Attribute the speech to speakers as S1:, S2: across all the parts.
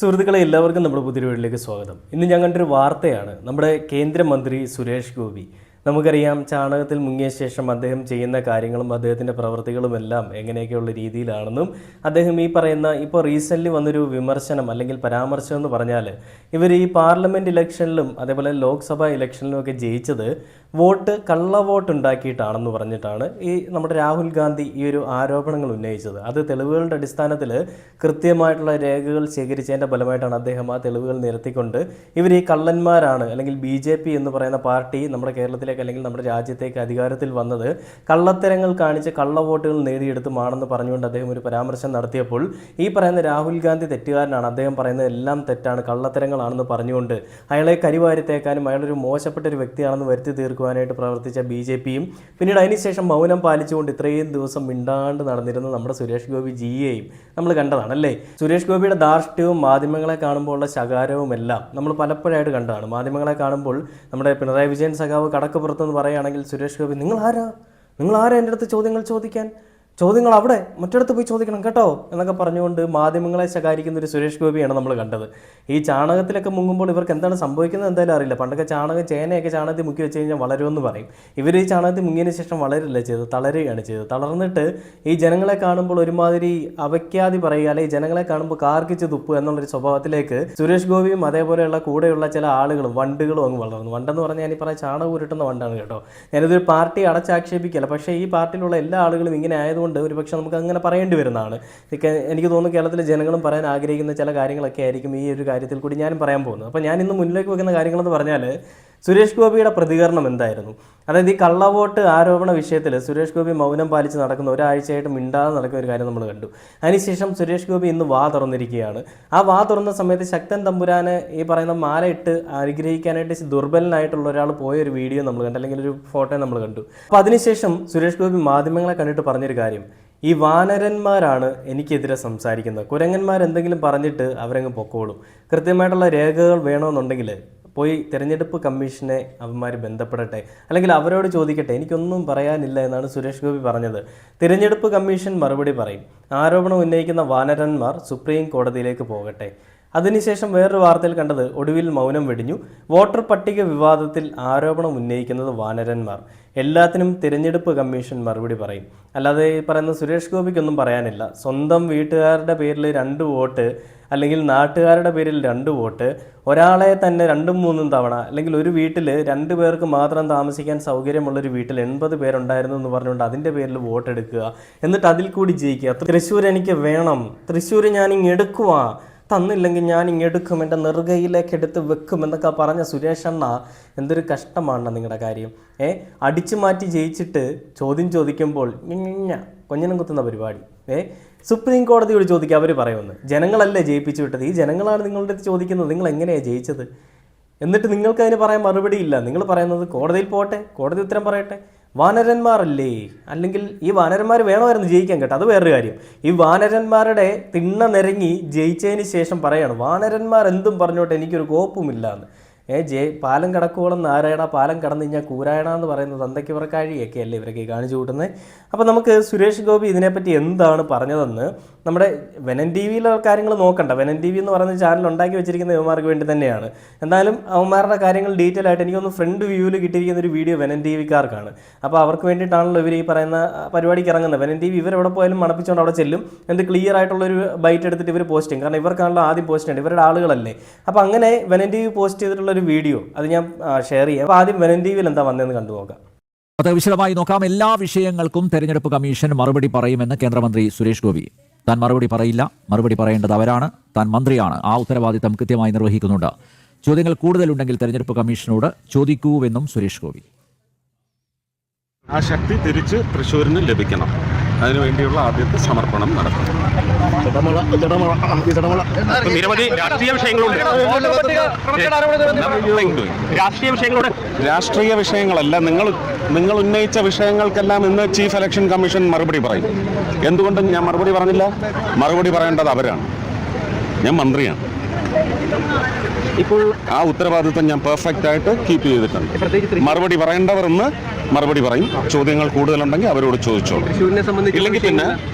S1: സുഹൃത്തുക്കളെ എല്ലാവർക്കും നമ്മുടെ പുതിയ വീട്ടിലേക്ക് സ്വാഗതം. ഇന്ന് ഞാൻ കണ്ടൊരു വാർത്തയാണ്. നമ്മുടെ കേന്ദ്രമന്ത്രി സുരേഷ് ഗോപി, നമുക്കറിയാം, ചാണകത്തിൽ മുങ്ങിയ ശേഷം അദ്ദേഹം ചെയ്യുന്ന കാര്യങ്ങളും അദ്ദേഹത്തിൻ്റെ പ്രവൃത്തികളുമെല്ലാം എങ്ങനെയൊക്കെയുള്ള രീതിയിലാണെന്നും അദ്ദേഹം ഈ പറയുന്ന ഇപ്പോൾ റീസെൻ്റ്ലി വന്നൊരു വിമർശനം അല്ലെങ്കിൽ പരാമർശം എന്ന് പറഞ്ഞാൽ ഇവർ ഈ പാർലമെൻറ്റ് ഇലക്ഷനിലും അതേപോലെ ലോക്സഭാ ഇലക്ഷനിലും ഒക്കെ ജയിച്ചത് കള്ള വോട്ട് ഉണ്ടാക്കിയിട്ടാണെന്ന് പറഞ്ഞിട്ടാണ് ഈ നമ്മുടെ രാഹുൽ ഗാന്ധി ഈ ഒരു ആരോപണങ്ങൾ ഉന്നയിച്ചത്. അത് തെളിവുകളുടെ അടിസ്ഥാനത്തിൽ കൃത്യമായിട്ടുള്ള രേഖകൾ ശേഖരിച്ചതിൻ്റെ ഫലമായിട്ടാണ് അദ്ദേഹം ആ തെളിവുകൾ നിരത്തിക്കൊണ്ട് ഇവർ ഈ കള്ളന്മാരാണ് അല്ലെങ്കിൽ BJP എന്ന് പറയുന്ന പാർട്ടി നമ്മുടെ കേരളത്തിലേക്ക് അല്ലെങ്കിൽ നമ്മുടെ രാജ്യത്തേക്ക് അധികാരത്തിൽ വന്നത് കള്ളത്തരങ്ങൾ കാണിച്ച് കള്ള വോട്ടുകൾ നേടിയെടുത്തുമാണെന്ന് പറഞ്ഞുകൊണ്ട് അദ്ദേഹം ഒരു പരാമർശം നടത്തിയപ്പോൾ ഈ പറയുന്ന രാഹുൽ ഗാന്ധി തെറ്റുകാരനാണ്, അദ്ദേഹം പറയുന്നത് എല്ലാം തെറ്റാണ്, കള്ളത്തരങ്ങളാണെന്ന് പറഞ്ഞുകൊണ്ട് അയാളെ കരിവാരിത്തേക്കാനും അയാളൊരു മോശപ്പെട്ട ഒരു വ്യക്തിയാണെന്ന് വരുത്തി തീർക്കുവാനായിട്ട് പ്രവർത്തിച്ച BJPയും പിന്നീട് അതിനുശേഷം മൗനം പാലിച്ചുകൊണ്ട് ഇത്രയും ദിവസം മിണ്ടാണ്ട് നടന്നിരുന്ന നമ്മുടെ സുരേഷ് ഗോപി ജിയെയും നമ്മൾ കണ്ടതാണ് അല്ലേ. സുരേഷ് ഗോപിയുടെ ധാർഷ്ട്യവും മാധ്യമങ്ങളെ കാണുമ്പോൾ ഉള്ള ശകാരവും എല്ലാം നമ്മൾ പലപ്പോഴായിട്ട് കണ്ടതാണ്. മാധ്യമങ്ങളെ കാണുമ്പോൾ നമ്മുടെ പിണറായി വിജയൻ സഖാവ് കടക്കപ്പുറത്തെന്ന് പറയുകയാണെങ്കിൽ സുരേഷ് ഗോപി നിങ്ങൾ ആരാ എൻ്റെ അടുത്ത് ചോദ്യങ്ങൾ ചോദിക്കാൻ, ചോദ്യങ്ങൾ അവിടെ മറ്റിടത്ത് പോയി ചോദിക്കണം കേട്ടോ എന്നൊക്കെ പറഞ്ഞുകൊണ്ട് മാധ്യമങ്ങളെ ശകാരിക്കുന്ന ഒരു സുരേഷ് ഗോപിയാണ് നമ്മൾ കണ്ടത്. ഈ ചാണകത്തിലൊക്കെ മുങ്ങുമ്പോൾ ഇവർക്ക് എന്താണ് സംഭവിക്കുന്നത് എന്തായാലും അറിയില്ല. പണ്ടൊക്കെ ചേനയൊക്കെ ചാണകത്തിൽ മുക്കി വെച്ച് കഴിഞ്ഞാൽ വളരുമെന്ന് പറയും. ഇവർ ഈ ചാണകത്തിൽ മുങ്ങിയതിന് ശേഷം വളരില്ല ചെയ്തത്, തളരുകയാണ് ചെയ്തത്. തളർന്നിട്ട് ഈ ജനങ്ങളെ കാണുമ്പോൾ ഒരുമാതിരി അവയ്ക്കാതി പറയുക, അല്ലെങ്കിൽ ജനങ്ങളെ കാണുമ്പോൾ കാർക്കിച്ച് തുപ്പുക എന്നുള്ളൊരു സ്വഭാവത്തിലേക്ക് സുരേഷ് ഗോപിയും അതേപോലെയുള്ള കൂടെയുള്ള ചില ആളുകളും വണ്ടുകളും അങ്ങ് വളർന്നു. വണ്ടെന്ന് പറഞ്ഞാൽ ഞാൻ ഈ പറഞ്ഞ ചാണകം ഉരുട്ടുന്ന വണ്ടാണ് കേട്ടോ. ഞാനിതൊരു പാർട്ടി അടച്ചാക്ഷേപിക്കല്ല, പക്ഷേ ഈ പാർട്ടിയിലുള്ള എല്ലാ ആളുകളും ഇങ്ങനെ ആയതുകൊണ്ട് ഒരുപക്ഷെ നമുക്ക് അങ്ങനെ പറയേണ്ടി വരുന്നതാണ്. എനിക്ക് തോന്നുന്നു കേരളത്തിലെ ജനങ്ങളും പറയാൻ ആഗ്രഹിക്കുന്ന ചില കാര്യങ്ങളൊക്കെ ആയിരിക്കും ഈ ഒരു കാര്യത്തിൽ കൂടി ഞാനും പറയാൻ പോകുന്നത്. അപ്പോൾ ഞാൻ ഇന്ന് മുന്നിലേക്ക് വെക്കുന്ന കാര്യങ്ങളെന്ന് പറഞ്ഞാൽ സുരേഷ് ഗോപിയുടെ പ്രതികരണം എന്തായിരുന്നു. അതായത് ഈ കള്ളവോട്ട് ആരോപണ വിഷയത്തിൽ സുരേഷ് ഗോപി മൗനം പാലിച്ച് നടക്കുന്ന ഒരാഴ്ചയായിട്ട് മിണ്ടാതെ നടക്കുന്ന ഒരു കാര്യം നമ്മൾ കണ്ടു. അതിനുശേഷം സുരേഷ് ഗോപി ഇന്ന് വാ തുറന്നിരിക്കുകയാണ്. ആ വാ തുറന്ന സമയത്ത് ശക്തൻ തമ്പുരാന് ഈ പറയുന്ന മാല ഇട്ട് അനുഗ്രഹിക്കാനായിട്ട് ദുർബലനായിട്ടുള്ള ഒരാൾ പോയ ഒരു വീഡിയോ നമ്മൾ കണ്ടു, അല്ലെങ്കിൽ ഒരു ഫോട്ടോ നമ്മൾ കണ്ടു. അപ്പോൾ അതിനുശേഷം സുരേഷ് ഗോപി മാധ്യമങ്ങളെ കണ്ടിട്ട് പറഞ്ഞൊരു കാര്യം, ഈ വാനരന്മാരാണ് എനിക്കെതിരെ സംസാരിക്കുന്നത്, കുരങ്ങന്മാരെന്തെങ്കിലും പറഞ്ഞിട്ട് അവരങ്ങ് പൊക്കോളും, കൃത്യമായിട്ടുള്ള രേഖകൾ വേണമെന്നുണ്ടെങ്കിൽ പോയി തിരഞ്ഞെടുപ്പ് കമ്മീഷനെ അവന്മാർ ബന്ധപ്പെടട്ടെ, അല്ലെങ്കിൽ അവരോട് ചോദിക്കട്ടെ, എനിക്കൊന്നും പറയാനില്ല എന്നാണ് സുരേഷ് ഗോപി പറഞ്ഞത്. തിരഞ്ഞെടുപ്പ് കമ്മീഷൻ മറുപടി പറയും, ആരോപണം ഉന്നയിക്കുന്ന വാനരന്മാർ സുപ്രീം കോടതിയിലേക്ക് പോകട്ടെ. അതിനുശേഷം വേറൊരു വാർത്തയിൽ കണ്ടത് ഒടുവിൽ മൗനം വെടിഞ്ഞു, വോട്ടർ പട്ടിക വിവാദത്തിൽ ആരോപണം ഉന്നയിക്കുന്നത് വാനരന്മാർ, എല്ലാത്തിനും തിരഞ്ഞെടുപ്പ് കമ്മീഷൻ മറുപടി പറയും. അല്ലാതെ ഈ പറയുന്ന സുരേഷ് ഗോപിക്കൊന്നും പറയാനില്ല. സ്വന്തം വീട്ടുകാരുടെ പേരിൽ 2 വോട്ട് അല്ലെങ്കിൽ നാട്ടുകാരുടെ പേരിൽ 2 വോട്ട്, ഒരാളെ തന്നെ 2-3 തവണ, അല്ലെങ്കിൽ ഒരു വീട്ടിൽ 2 പേർക്ക് മാത്രം താമസിക്കാൻ സൗകര്യമുള്ളൊരു വീട്ടിൽ 80 പേരുണ്ടായിരുന്നു എന്ന് പറഞ്ഞുകൊണ്ട് അതിൻ്റെ പേരിൽ വോട്ട് എടുക്കുക, എന്നിട്ട് അതിൽ കൂടി ജയിക്കുക. തൃശ്ശൂർ എനിക്ക് വേണം, തൃശ്ശൂർ ഞാനിങ്ങ് എടുക്കുക, തന്നില്ലെങ്കിൽ ഞാൻ ഇങ്ങെടുക്കും, എൻ്റെ നെറുകയിലേക്ക് എടുത്ത് വെക്കും എന്നൊക്കെ പറഞ്ഞ സുരേഷ് അണ്ണ, എന്തൊരു കഷ്ടമാണ് നിങ്ങളുടെ കാര്യം. അടിച്ചു മാറ്റി ജയിച്ചിട്ട് ചോദ്യം ചോദിക്കുമ്പോൾ കൊഞ്ഞനം കുത്തുന്ന പരിപാടി. സുപ്രീം കോടതിയോട് ചോദിക്കുക, അവർ പറയുമെന്ന്. ജനങ്ങളല്ലേ ജയിപ്പിച്ചു വിട്ടത്, ഈ ജനങ്ങളാണ് നിങ്ങളുടെ അടുത്ത് ചോദിക്കുന്നത് നിങ്ങൾ എങ്ങനെയാണ് ജയിച്ചത്, എന്നിട്ട് നിങ്ങൾക്ക് അതിന് പറയാൻ മറുപടി ഇല്ല. നിങ്ങൾ പറയുന്നത് കോടതിയിൽ പോട്ടെ, കോടതി ഉത്തരം പറയട്ടെ. വാനരന്മാരല്ലേ, അല്ലെങ്കിൽ ഈ വാനരന്മാർ വേണമായിരുന്നു ജയിക്കാൻ കേട്ടോ, അത് വേറൊരു കാര്യം. ഈ വാനരന്മാരുടെ തിണ്ണ നിരങ്ങി ജയിച്ചതിന് ശേഷം പറയാണ് വാനരന്മാർ എന്തും പറഞ്ഞോട്ടെ എനിക്കൊരു കോപ്പുമില്ല എന്ന്. പാലം കടക്കോളം നാരായണ, പാലം കടന്നു കഴിഞ്ഞാൽ കൂരായണ എന്ന് പറയുന്നത് തന്തയ്ക്ക് പുറക്കാഴിയൊക്കെ അല്ലേ ഇവരൊക്കെ കാണിച്ചു കൂട്ടുന്നത്. അപ്പോൾ നമുക്ക് സുരേഷ് ഗോപി ഇതിനെപ്പറ്റി എന്താണ് പറഞ്ഞതെന്ന് നമ്മുടെ വെനൻ TVയിലെ കാര്യങ്ങൾ നോക്കണ്ട. വെനൻ TV എന്ന് പറയുന്ന ചാനൽ ഉണ്ടാക്കി വെച്ചിരിക്കുന്ന യുവമാർക്ക് വേണ്ടി തന്നെയാണ്. എന്നാലും അവന്മാരുടെ കാര്യങ്ങൾ ഡീറ്റെയിൽ ആയിട്ട് എനിക്കൊന്ന് ഫ്രണ്ട് വ്യൂവിൽ കിട്ടിയിരിക്കുന്ന ഒരു വീഡിയോ വെനൻ TVക്കാർക്കാണ്. അപ്പോൾ അവർക്ക് വേണ്ടിയിട്ടാണല്ലോ ഇവർ ഈ പറയുന്ന പരിപാടിക്ക് ഇറങ്ങുന്നത്. വെനൻ TV ഇവരെവിടെ പോയാലും മണപ്പിച്ചുകൊണ്ട് അവിടെ ചെല്ലും, എന്ത് ക്ലിയർ ആയിട്ടുള്ളൊരു ബൈറ്റ് എടുത്തിട്ട് ഇവർ പോസ്റ്റ് ചെയ്യും. കാരണം ഇവർക്കാണല്ലോ ആദ്യം പോസ്റ്റ് ചെയ്യേണ്ടത്, ഇവരുടെ ആളുകളല്ലേ. അപ്പോൾ അങ്ങനെ വെനൻ TV പോസ്റ്റ് ചെയ്തിട്ടുള്ള ഒരു വീഡിയോ അത് ഞാൻ ഷെയർ ചെയ്യാം. അപ്പോൾ ആദ്യം വെനൻ TVയിൽ എന്താ വന്നതെന്ന് കണ്ടു നോക്കാം.
S2: അത് വിശദമായി നോക്കാം. എല്ലാ വിഷയങ്ങൾക്കും തെരഞ്ഞെടുപ്പ് കമ്മീഷൻ മറുപടി പറയുമെന്ന് കേന്ദ്രമന്ത്രി സുരേഷ് ഗോപി. താൻ മറുപടി പറയില്ല, മറുപടി പറയേണ്ടത് അവരാണ്, താൻ മന്ത്രിയാണ്, ആ ഉത്തരവാദിത്തം കൃത്യമായി നിർവഹിക്കുന്നുണ്ട്. ചോദ്യങ്ങൾ കൂടുതലുണ്ടെങ്കിൽ തെരഞ്ഞെടുപ്പ് കമ്മീഷനോട് ചോദിക്കൂവെന്നും സുരേഷ് ഗോപി.
S3: ആ ശക്തി തിരിച്ച് തൃശ്ശൂരിന് ലഭിക്കണം, അതിനുവേണ്ടിയുള്ള ആദ്യത്തെ സമർപ്പണം നടത്തും.
S4: നിരവധി രാഷ്ട്രീയ വിഷയങ്ങളുണ്ട്.
S3: രാഷ്ട്രീയ വിഷയങ്ങളല്ല, നിങ്ങൾ ഉന്നയിച്ച വിഷയങ്ങൾക്കെല്ലാം ഇന്ന് ചീഫ് ഇലക്ഷൻ കമ്മീഷൻ മറുപടി പറയും. എന്തുകൊണ്ടും ഞാൻ മറുപടി പറഞ്ഞില്ല, മറുപടി പറയേണ്ടത് അവരാണ്, ഞാൻ മന്ത്രിയാണ്. ഇപ്പോൾ ആ ഉത്തരവാദിത്വം ഞാൻ പെർഫെക്റ്റ് ആയിട്ട് കീപ്പ് ചെയ്തിട്ടുണ്ട്. മറുപടി പറയേണ്ടവർ ഇന്ന് മറുപടി പറയും, ചോദ്യങ്ങൾ കൂടുതലുണ്ടെങ്കിൽ അവരോട് ചോദിച്ചോളൂ. ഇല്ലെങ്കിൽ പിന്നെ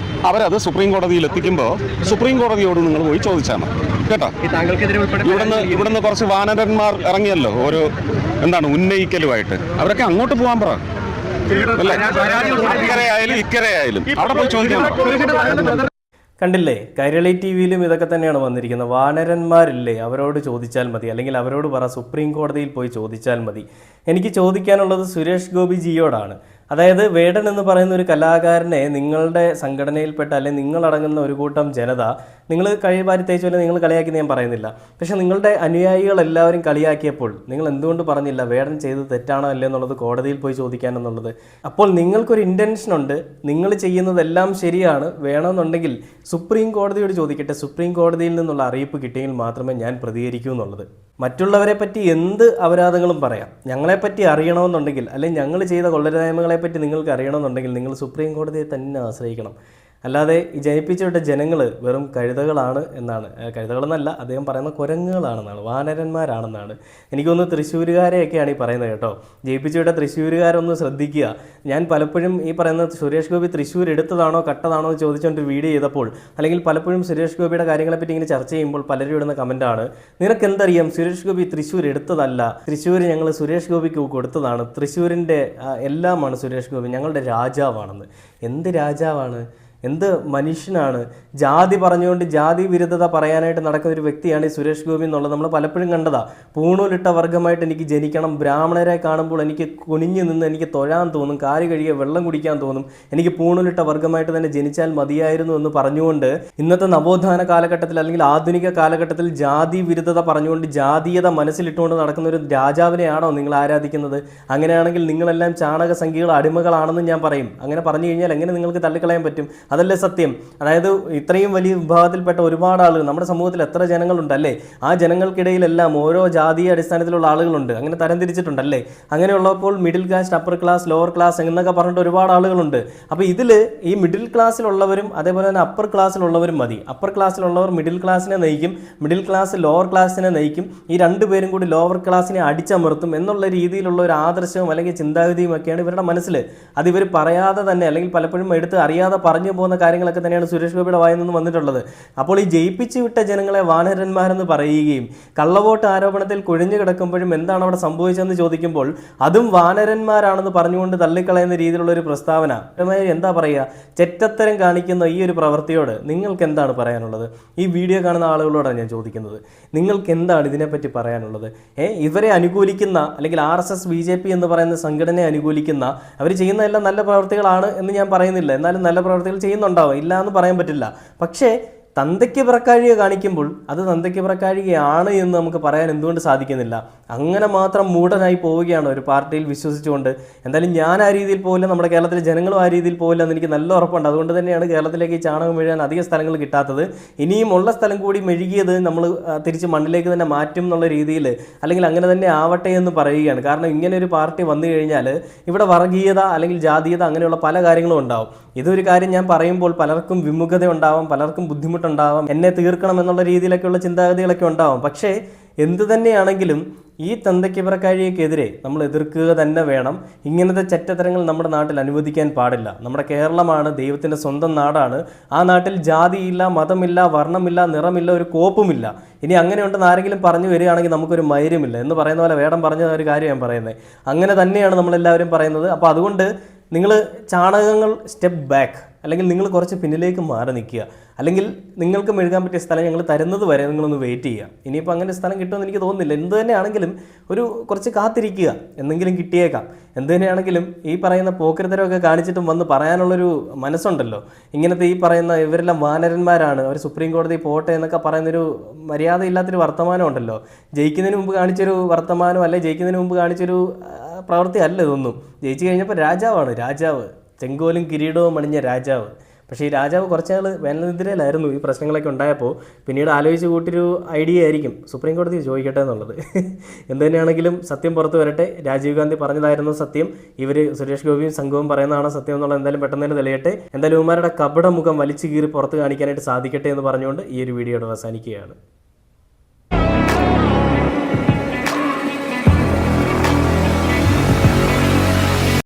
S3: അവരത് സുപ്രീം കോടതിയിൽ എത്തിക്കുമ്പോൾ സുപ്രീം കോടതിയോട് നിങ്ങൾ പോയി ചോദിച്ചാൽ മതി കേട്ടോ.
S4: താങ്കൾക്കെതിരെ ഉൾപ്പെടെ
S3: ഇവിടുന്ന് കുറച്ച് വാനരന്മാർ ഇറങ്ങിയല്ലോ ഒരു ഉന്നയിക്കലുമായിട്ട്, അവരൊക്കെ അങ്ങോട്ട് പോകാൻ പറ. ഇക്കരയായാലും അവിടെ പോയി ചോദിക്കണം.
S1: കണ്ടില്ലേ, കൈരളി ടി വിയിലും ഇതൊക്കെ തന്നെയാണ് വന്നിരിക്കുന്നത്. വാനരന്മാരില്ലേ, അവരോട് ചോദിച്ചാൽ മതി, അല്ലെങ്കിൽ അവരോട് പറ സുപ്രീം കോടതിയിൽ പോയി ചോദിച്ചാൽ മതി. എനിക്ക് ചോദിക്കാനുള്ളത് സുരേഷ് ഗോപി ജിയോടാണ്. അതായത് വേടൻ എന്ന് പറയുന്ന ഒരു കലാകാരനെ നിങ്ങളുടെ സംഘടനയിൽപ്പെട്ട അല്ലെങ്കിൽ നിങ്ങളടങ്ങുന്ന ഒരു കൂട്ടം ജനത നിങ്ങൾ കഴിവാരി തേച്ചുപോലെ നിങ്ങൾ കളിയാക്കിയെന്ന് ഞാൻ പറയുന്നില്ല. പക്ഷെ നിങ്ങളുടെ അനുയായികൾ എല്ലാവരും കളിയാക്കിയപ്പോൾ നിങ്ങൾ എന്തുകൊണ്ട് പറഞ്ഞില്ല വേടൻ ചെയ്തത് തെറ്റാണോ അല്ലേ എന്നുള്ളത് കോടതിയിൽ പോയി ചോദിക്കാനെന്നുള്ളത്? അപ്പോൾ നിങ്ങൾക്കൊരു ഇൻറ്റൻഷൻ ഉണ്ട്, നിങ്ങൾ ചെയ്യുന്നതെല്ലാം ശരിയാണ്, വേണമെന്നുണ്ടെങ്കിൽ സുപ്രീം കോടതിയോട് ചോദിക്കട്ടെ. സുപ്രീം കോടതിയിൽ നിന്നുള്ള അറിയിപ്പ് കിട്ടിയെങ്കിൽ മാത്രമേ ഞാൻ പ്രതികരിക്കൂ എന്നുള്ളത്. മറ്റുള്ളവരെ പറ്റി എന്ത് അപരാധങ്ങളും പറയാം, ഞങ്ങളെപ്പറ്റി അറിയണമെന്നുണ്ടെങ്കിൽ അല്ലെങ്കിൽ ഞങ്ങൾ ചെയ്ത കൊള്ളരുതായ്മകളെപ്പറ്റി നിങ്ങൾക്ക് അറിയണമെന്നുണ്ടെങ്കിൽ നിങ്ങൾ സുപ്രീം കോടതിയെ തന്നെ ആശ്രയിക്കണം. അല്ലാതെ ഈ ജയിപ്പിച്ചുവിട്ട ജനങ്ങൾ വെറും കഴുതകളാണ് എന്നാണ്. കഴുതകളെന്നല്ല, അദ്ദേഹം പറയുന്ന കുരങ്ങുകളാണെന്നാണ്, വാനരന്മാരാണെന്നാണ്. എനിക്കൊന്ന് തൃശ്ശൂരുകാരെയൊക്കെയാണ് ഈ പറയുന്നത് കേട്ടോ. ജയിപ്പിച്ചുവിട്ട തൃശ്ശൂരുകാരൊന്ന് ശ്രദ്ധിക്കുക. ഞാൻ പലപ്പോഴും ഈ പറയുന്ന സുരേഷ് ഗോപി തൃശ്ശൂർ എടുത്തതാണോ കട്ടതാണോ എന്ന് ചോദിച്ചുകൊണ്ട് വീഡിയോ ചെയ്തപ്പോൾ, അല്ലെങ്കിൽ പലപ്പോഴും സുരേഷ് ഗോപിയുടെ കാര്യങ്ങളെപ്പറ്റി ഇങ്ങനെ ചർച്ച ചെയ്യുമ്പോൾ പലരും ഇടുന്ന കമൻറ്റാണ്, നിനക്കെന്തറിയാം സുരേഷ് ഗോപി തൃശ്ശൂർ എടുത്തതല്ല, തൃശ്ശൂർ ഞങ്ങൾ സുരേഷ് ഗോപിക്ക് കൊടുത്തതാണ്, തൃശ്ശൂരിൻ്റെ എല്ലാമാണ് സുരേഷ് ഗോപി, ഞങ്ങളുടെ രാജാവാണെന്ന്. എന്ത് രാജാവാണ്? എന്ത് മനുഷ്യനാണ്? ജാതി പറഞ്ഞുകൊണ്ട് ജാതി വിരുദ്ധത പറയാനായിട്ട് നടക്കുന്ന ഒരു വ്യക്തിയാണ് ഈ സുരേഷ് ഗോപി എന്നുള്ളത് നമ്മൾ പലപ്പോഴും കണ്ടതാ. പൂണൂലിട്ട വർഗ്ഗമായിട്ട് എനിക്ക് ജനിക്കണം, ബ്രാഹ്മണരെ കാണുമ്പോൾ എനിക്ക് കുനിഞ്ഞു നിന്ന് എനിക്ക് തൊഴാൻ തോന്നും, കാല് കഴുകിയ വെള്ളം കുടിക്കാൻ തോന്നും, എനിക്ക് പൂണൂലിട്ട വർഗ്ഗമായിട്ട് തന്നെ ജനിച്ചാൽ മതിയായിരുന്നു എന്ന് പറഞ്ഞുകൊണ്ട് ഇന്നത്തെ നവോത്ഥാന കാലഘട്ടത്തിൽ അല്ലെങ്കിൽ ആധുനിക കാലഘട്ടത്തിൽ ജാതി വിരുദ്ധത പറഞ്ഞുകൊണ്ട് ജാതീയത മനസ്സിലിട്ടുകൊണ്ട് നടക്കുന്ന ഒരു രാജാവിനെയാണോ നിങ്ങൾ ആരാധിക്കുന്നത്? അങ്ങനെയാണെങ്കിൽ നിങ്ങളെല്ലാം ചാണക സംഖ്യകൾ അടിമകളാണെന്ന് ഞാൻ പറയും. അങ്ങനെ പറഞ്ഞു കഴിഞ്ഞാൽ എങ്ങനെ നിങ്ങൾക്ക് തള്ളിക്കളയാൻ പറ്റും? അതല്ലേ സത്യം? അതായത് ഇത്രയും വലിയ വിഭാഗത്തിൽപ്പെട്ട ഒരുപാട് ആളുകൾ നമ്മുടെ സമൂഹത്തിൽ എത്ര ജനങ്ങളുണ്ടല്ലേ? ആ ജനങ്ങൾക്കിടയിലെല്ലാം ഓരോ ജാതീയ അടിസ്ഥാനത്തിലുള്ള ആളുകളുണ്ട്, അങ്ങനെ തരംതിരിച്ചിട്ടുണ്ടല്ലേ? അങ്ങനെയുള്ളപ്പോൾ middle caste, upper class, lower class എന്നൊക്കെ പറഞ്ഞിട്ട് ഒരുപാട് ആളുകളുണ്ട്. അപ്പോൾ ഇതിൽ ഈ മിഡിൽ ക്ലാസ്സിലുള്ളവരും അതേപോലെ തന്നെ അപ്പർ ക്ലാസ്സിലുള്ളവരും മതി. അപ്പർ ക്ലാസ്സിലുള്ളവർ മിഡിൽ ക്ലാസ്സിനെ നയിക്കും, മിഡിൽ ക്ലാസ് ലോവർ ക്ലാസ്സിനെ നയിക്കും, ഈ രണ്ടുപേരും കൂടി ലോവർ ക്ലാസ്സിനെ അടിച്ചമർത്തും എന്നുള്ള രീതിയിലുള്ള ഒരു ആദർശവും അല്ലെങ്കിൽ ചിന്താഗതിയും ഒക്കെയാണ് ഇവരുടെ മനസ്സിൽ. അത് ഇവർ പറയാതെ തന്നെ അല്ലെങ്കിൽ പലപ്പോഴും എടുത്ത് അറിയാതെ പറഞ്ഞു പോകുന്ന കാര്യങ്ങളൊക്കെ തന്നെയാണ് സുരേഷ് ഗോപിയുടെ വായിൽ നിന്ന് വന്നിട്ടുള്ളത്. അപ്പോൾ ഈ ജയിപ്പിച്ചു വിട്ട ജനങ്ങളെ വാനരന്മാരെന്ന് പറയുകയും കള്ളവോട്ട് ആരോപണത്തിൽ കുഴിഞ്ഞു കിടക്കുമ്പോഴും എന്താണ് അവിടെ സംഭവിച്ചതെന്ന് ചോദിക്കുമ്പോൾ അതും വാനരന്മാരാണെന്ന് പറഞ്ഞുകൊണ്ട് തള്ളിക്കളയുന്ന രീതിയിലുള്ള ഒരു പ്രസ്താവന. എന്താ പറയുക, ചെറ്റത്തരം കാണിക്കുന്ന ഈ ഒരു പ്രവൃത്തിയോട് നിങ്ങൾക്ക് എന്താണ് പറയാനുള്ളത്? ഈ വീഡിയോ കാണുന്ന ആളുകളോടാണ് ഞാൻ ചോദിക്കുന്നത്, നിങ്ങൾക്ക് എന്താണ് ഇതിനെപ്പറ്റി പറയാനുള്ളത്? ഇവരെ അനുകൂലിക്കുന്ന അല്ലെങ്കിൽ RSS BJP എന്ന് പറയുന്ന സംഘടനയെ അനുകൂലിക്കുന്ന അവർ ചെയ്യുന്ന എല്ലാം നല്ല പ്രവൃത്തികളാണ് എന്ന് ഞാൻ പറയുന്നില്ല, എന്നാലും നല്ല പ്രവൃത്തികൾ ചെയ്യുന്നുണ്ടാവും, ഇല്ല എന്ന് പറയാൻ പറ്റില്ല. പക്ഷേ തന്തയ്ക്ക് പിറക്കാഴിക കാണിക്കുമ്പോൾ അത് തന്തയ്ക്ക് പിറക്കാഴികയാണ് എന്ന് നമുക്ക് പറയാൻ എന്തുകൊണ്ട് സാധിക്കുന്നില്ല? അങ്ങനെ മാത്രം മൂഢനായി പോവുകയാണ് ഒരു പാർട്ടിയിൽ വിശ്വസിച്ചുകൊണ്ട്. എന്തായാലും ഞാൻ ആ രീതിയിൽ പോകില്ല, നമ്മുടെ കേരളത്തിലെ ജനങ്ങളും ആ രീതിയിൽ പോകില്ല എന്ന് എനിക്ക് നല്ല ഉറപ്പുണ്ട്. അതുകൊണ്ട് തന്നെയാണ് കേരളത്തിലേക്ക് ഈ ചാണകം മെഴുകാൻ അധിക സ്ഥലങ്ങൾ കിട്ടാത്തത്. ഇനിയും ഉള്ള സ്ഥലം കൂടി മെഴുകിയത് നമ്മൾ തിരിച്ച് മണ്ണിലേക്ക് തന്നെ മാറ്റും എന്നുള്ള രീതിയിൽ, അല്ലെങ്കിൽ അങ്ങനെ തന്നെ ആവട്ടെ എന്ന് പറയുകയാണ്. കാരണം ഇങ്ങനെ ഒരു പാർട്ടി വന്നു കഴിഞ്ഞാൽ ഇവിടെ വർഗീയത അല്ലെങ്കിൽ ജാതീയത അങ്ങനെയുള്ള പല കാര്യങ്ങളും ഉണ്ടാവും. ഇതൊരു കാര്യം ഞാൻ പറയുമ്പോൾ പലർക്കും വിമുഖത ഉണ്ടാവാം, പലർക്കും ബുദ്ധിമുട്ടുണ്ടാവാം, എന്നെ തീർക്കണം എന്നുള്ള രീതിയിലൊക്കെയുള്ള ചിന്താഗതികളൊക്കെ ഉണ്ടാവാം. പക്ഷേ എന്തു തന്നെയാണെങ്കിലും ഈ തന്തയ്ക്ക് പിറക്കാഴികൾക്കെതിരെ നമ്മൾ എതിർക്കുക തന്നെ വേണം. ഇങ്ങനത്തെ ചെറ്റത്തരങ്ങൾ നമ്മുടെ നാട്ടിൽ അനുവദിക്കാൻ പാടില്ല. നമ്മുടെ കേരളമാണ് ദൈവത്തിൻ്റെ സ്വന്തം നാടാണ്. ആ നാട്ടിൽ ജാതിയില്ല, മതമില്ല, വർണ്ണമില്ല, നിറമില്ല, ഒരു കോപ്പുമില്ല. ഇനി അങ്ങനെ ഉണ്ടെന്ന് ആരെങ്കിലും പറഞ്ഞു വരികയാണെങ്കിൽ നമുക്കൊരു മൈര്യമില്ല എന്ന് പറയുന്ന പോലെ വേടം പറഞ്ഞ ഒരു കാര്യം ഞാൻ പറയുന്നത്. അങ്ങനെ തന്നെയാണ് നമ്മളെല്ലാവരും പറയുന്നത്. അപ്പോൾ അതുകൊണ്ട് നിങ്ങൾ ചാണകങ്ങൾ സ്റ്റെപ്പ് ബാക്ക്, അല്ലെങ്കിൽ നിങ്ങൾ കുറച്ച് പിന്നിലേക്ക് മാറി നിൽക്കുക, അല്ലെങ്കിൽ നിങ്ങൾക്ക് മെഴുകാൻ പറ്റിയ സ്ഥലം ഞങ്ങൾ തരുന്നത് വരെ നിങ്ങളൊന്ന് വെയിറ്റ് ചെയ്യുക. ഇനിയിപ്പോൾ അങ്ങനെ സ്ഥലം കിട്ടുമെന്ന് എനിക്ക് തോന്നുന്നില്ല. എന്ത് തന്നെയാണെങ്കിലും ഒരു കുറച്ച് കാത്തിരിക്കുക, എന്തെങ്കിലും കിട്ടിയേക്കാം. എന്ത് തന്നെയാണെങ്കിലും ഈ പറയുന്ന പോക്കരുത്തരമൊക്കെ കാണിച്ചിട്ടും വന്ന് പറയാനുള്ളൊരു മനസ്സുണ്ടല്ലോ. ഇങ്ങനത്തെ ഈ പറയുന്ന ഇവരെല്ലാം വാനരന്മാരാണ്, അവർ സുപ്രീം കോടതി പോട്ടെ എന്നൊക്കെ പറയുന്നൊരു മര്യാദയില്ലാത്തൊരു വർത്തമാനം ഉണ്ടല്ലോ. ജയിക്കുന്നതിന് മുമ്പ് കാണിച്ചൊരു വർത്തമാനം അല്ലെ, ജയിക്കുന്നതിന് മുമ്പ് കാണിച്ചൊരു പ്രവൃത്തി അല്ല ഇതൊന്നും. ജയിച്ചു കഴിഞ്ഞപ്പോൾ രാജാവാണ്, രാജാവ്, ചെങ്കോലും കിരീടവും അണിഞ്ഞ രാജാവ്. പക്ഷേ ഈ രാജാവ് കുറച്ചാൾ വേനലിനെതിരെയായിരുന്നു ഈ പ്രശ്നങ്ങളൊക്കെ ഉണ്ടായപ്പോൾ. പിന്നീട് ആലോചിച്ച് കൂട്ടിയൊരു ഐഡിയ ആയിരിക്കും സുപ്രീം കോടതി ചോദിക്കട്ടെ എന്നുള്ളത്. എന്ത് തന്നെയാണെങ്കിലും സത്യം പുറത്തു വരട്ടെ. രാജീവ് ഗാന്ധി പറഞ്ഞതായിരുന്നു സത്യം, ഇവർ സുരേഷ് ഗോപിയും സംഘവും പറയുന്നതാണ് സത്യം എന്നുള്ളത് എന്തായാലും പെട്ടെന്ന് തന്നെ തെളിയട്ടെ. എന്തായാലും ഇവന്മാരുടെ കപട മുഖം വലിച്ചു കീറി പുറത്ത് കാണിക്കാനായിട്ട് സാധിക്കട്ടെ എന്ന് പറഞ്ഞുകൊണ്ട് ഈ ഒരു വീഡിയോ അവസാനിക്കുകയാണ്.